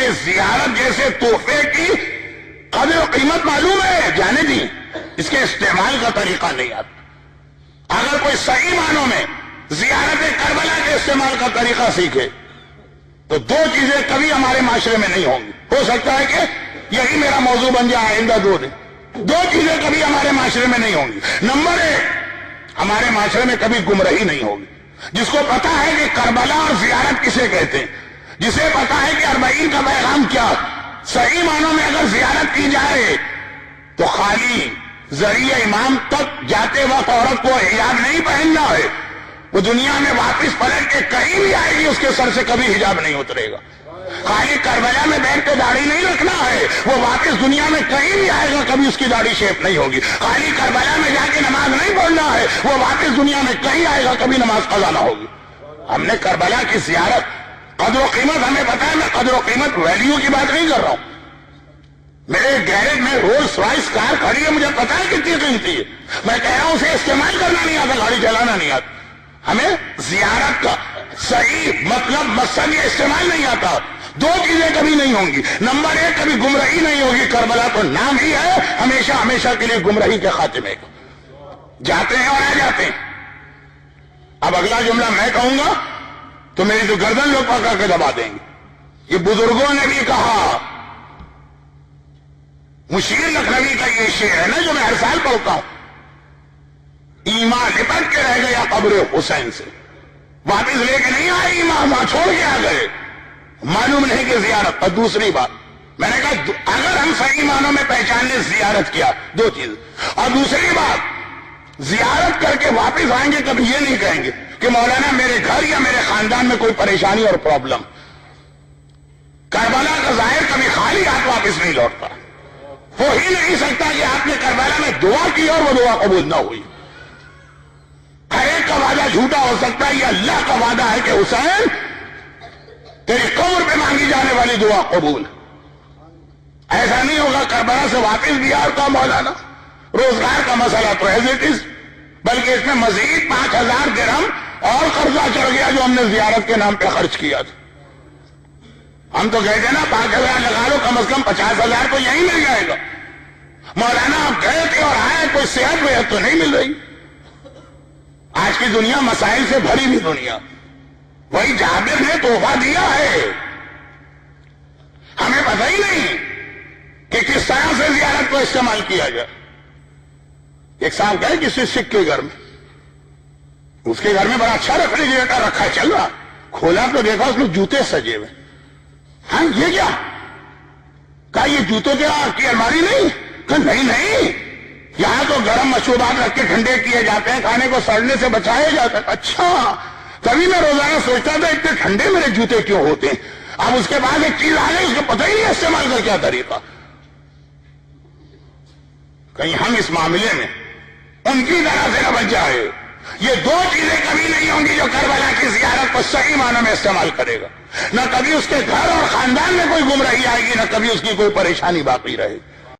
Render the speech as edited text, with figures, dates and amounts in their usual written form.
ہمیں زیارت جیسے تحفے کی قدر و قیمت معلوم ہے، جانے دی، اس کے استعمال کا طریقہ نہیں آتا۔ اگر کوئی صحیح معنوں میں زیارت کربلا کے استعمال کا طریقہ سیکھے تو دو چیزیں کبھی ہمارے معاشرے میں نہیں ہوں گی۔ ہو سکتا ہے کہ یہی میرا موضوع بن جائے آئندہ دو چیزیں کبھی ہمارے معاشرے میں نہیں ہوں گی۔ نمبر ایک، ہمارے معاشرے میں کبھی گمراہی نہیں ہوگی۔ جس کو پتا ہے کہ کربلا اور زیارت کسے کہتے ہیں، جسے پتا ہے کہ اربعین کا پیغام کیا، صحیح معنوں میں اگر زیارت کی جائے تو خالی ذریعہ امام تک جاتے وقت عورت کو حجاب نہیں پہننا ہے، وہ دنیا میں واپس پلٹ کے کہیں بھی آئے گی اس کے سر سے کبھی حجاب نہیں اترے گا۔ خالی کربلا میں بیٹھ کے داڑھی نہیں رکھنا ہے، وہ واپس دنیا میں کہیں بھی آئے گا کبھی اس کی داڑھی شیپ نہیں ہوگی۔ خالی کربلا میں جا کے نماز نہیں پڑھنا ہے، وہ واپس دنیا میں کہیں آئے گا کبھی نماز قضا نہ ہوگی۔ ہم نے کربلا کی زیارت، قدر و قیمت ہمیں پتا ہے، میں قدر و قیمت ویلیو کی بات نہیں کر رہا ہوں۔ میرے گیرج میں رولز رائس کار کھڑی ہے، مجھے پتا ہے کتنی قیمتی ہے، میں کہہ رہا ہوں اسے استعمال کرنا نہیں آتا، گاڑی چلانا نہیں آتا۔ ہمیں زیارت کا صحیح مطلب مقصد یہ استعمال نہیں آتا۔ دو چیزیں کبھی نہیں ہوں گی۔ نمبر ایک، کبھی گمراہی نہیں ہوگی، کربلا تو نام ہی ہے ہمیشہ ہمیشہ کے لیے گمراہی کے خاتمے کا۔ جاتے ہیں اور آ جاتے ہیں۔ اب اگلا جملہ میں کہوں گا تو میری تو گردن لوگ پکڑ کے دبا دیں گے۔ یہ بزرگوں نے بھی کہا، مشیر لکھنوی کا یہ شعر ہے نا جو میں ہر سال پڑھتا ہوں، ایمان لپٹ کے رہ گیا قبر حسین سے، واپس لے کے نہیں آئے ایمان، وہاں چھوڑ کے آ گئے، معلوم نہیں کہ زیارت۔ اور دوسری بات میں نے کہا اگر ہم صحیح معنوں میں پہچان لیں زیارت کیا، دو چیز، اور دوسری بات زیارت کر کے واپس آئیں گے کبھی یہ نہیں کہیں گے کہ مولانا میرے گھر یا میرے خاندان میں کوئی پریشانی اور پرابلم۔ کربلا کا ظاہر کبھی خالی ہاتھ واپس نہیں لوٹتا، ہو ہی نہیں سکتا کہ آپ نے کربلا میں دعا کی اور وہ دعا قبول نہ ہوئی۔ ہر ایک کا وعدہ جھوٹا ہو سکتا ہے، یہ اللہ کا وعدہ ہے کہ حسین تیری قبر پہ مانگی جانے والی دعا قبول۔ ایسا نہیں ہوگا کربلا سے واپس بھی آر کا مولانا روزگار کا مسئلہ تو ایز اٹ از، بلکہ اس میں مزید 5000 درہم اور قرضہ چڑھ گیا جو ہم نے زیارت کے نام پہ خرچ کیا تھا۔ ہم تو کہتے نا 5000 لگا لو، کم از کم 50,000 تو یہی مل جائے گا۔ مولانا آپ گئے تھے اور آئے، کوئی صحت وحت تو نہیں مل رہی۔ آج کی دنیا مسائل سے بھری ہوئی دنیا، وہی جابر نے تحفہ دیا ہے، ہمیں پتہ ہی نہیں کہ کس طرح سے زیارت کو استعمال کیا جائے۔ ایک صاحب گئے کسی سکھ کے گھر میں، اس کے گھر میں بڑا اچھا ریفریجریٹر رکھا چل رہا، کھولا تو دیکھا اس میں جوتے سجے ہوئے۔ ہاں یہ کیا؟ کہا یہ جوتوں کی الماری نہیں؟ کہا نہیں، یہاں تو گرم مشروبات رکھ کے ٹھنڈے کیے جاتے ہیں، کھانے کو سڑنے سے بچایا جاتا ہے۔ اچھا، تبھی میں روزانہ سوچتا تھا اتنے ٹھنڈے میرے جوتے کیوں ہوتے ہیں۔ اب اس کے بعد ایک چیز آ گئی، اس کو پتہ ہی نہیں استعمال کا کیا طریقہ۔ کہیں ہم اس معاملے میں ان کی طرح سے نہ بچ جائے۔ یہ دو چیزیں کبھی نہیں ہوں گی جو کربلا کی زیارت کو صحیح معنوں میں استعمال کرے گا۔ نہ کبھی اس کے گھر اور خاندان میں کوئی گمراہی آئے گی، نہ کبھی اس کی کوئی پریشانی باقی رہے گی۔